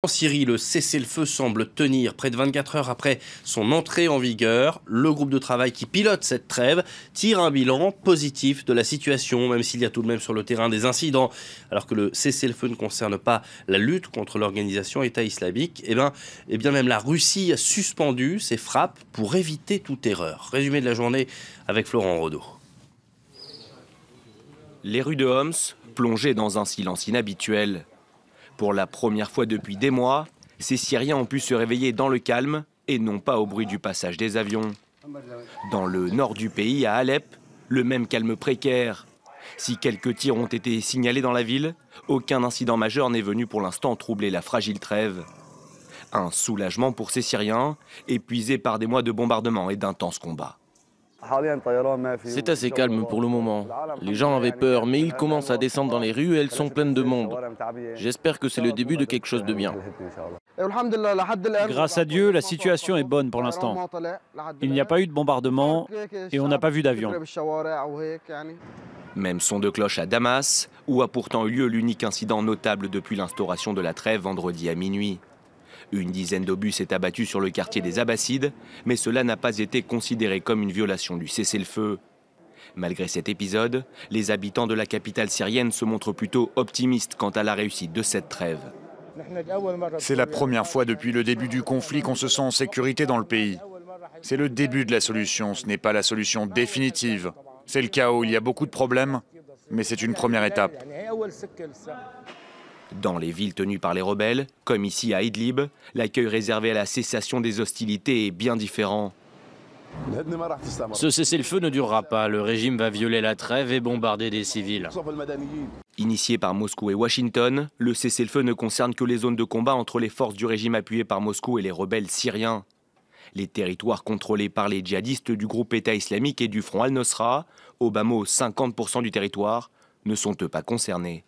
En Syrie, le cessez-le-feu semble tenir. Près de 24 heures après son entrée en vigueur, le groupe de travail qui pilote cette trêve tire un bilan positif de la situation, même s'il y a tout de même sur le terrain des incidents. Alors que le cessez-le-feu ne concerne pas la lutte contre l'organisation État islamique, eh bien même la Russie a suspendu ses frappes pour éviter toute erreur. Résumé de la journée avec Florent Rodeau. Les rues de Homs, plongées dans un silence inhabituel. Pour la première fois depuis des mois, ces Syriens ont pu se réveiller dans le calme et non pas au bruit du passage des avions. Dans le nord du pays, à Alep, le même calme précaire. Si quelques tirs ont été signalés dans la ville, aucun incident majeur n'est venu pour l'instant troubler la fragile trêve. Un soulagement pour ces Syriens, épuisés par des mois de bombardements et d'intenses combats. C'est assez calme pour le moment. Les gens avaient peur, mais ils commencent à descendre dans les rues et elles sont pleines de monde. J'espère que c'est le début de quelque chose de bien. Grâce à Dieu, la situation est bonne pour l'instant. Il n'y a pas eu de bombardement et on n'a pas vu d'avion. Même son de cloche à Damas, où a pourtant eu lieu l'unique incident notable depuis l'instauration de la trêve vendredi à minuit. Une dizaine d'obus s'est abattu sur le quartier des Abbassides, mais cela n'a pas été considéré comme une violation du cessez-le-feu. Malgré cet épisode, les habitants de la capitale syrienne se montrent plutôt optimistes quant à la réussite de cette trêve. C'est la première fois depuis le début du conflit qu'on se sent en sécurité dans le pays. C'est le début de la solution, ce n'est pas la solution définitive. C'est le chaos, il y a beaucoup de problèmes, mais c'est une première étape. Dans les villes tenues par les rebelles, comme ici à Idlib, l'accueil réservé à la cessation des hostilités est bien différent. Ce cessez-le-feu ne durera pas. Le régime va violer la trêve et bombarder des civils. Initié par Moscou et Washington, le cessez-le-feu ne concerne que les zones de combat entre les forces du régime appuyées par Moscou et les rebelles syriens. Les territoires contrôlés par les djihadistes du groupe État islamique et du front Al-Nosra, au bas mot 50% du territoire, ne sont eux pas concernés.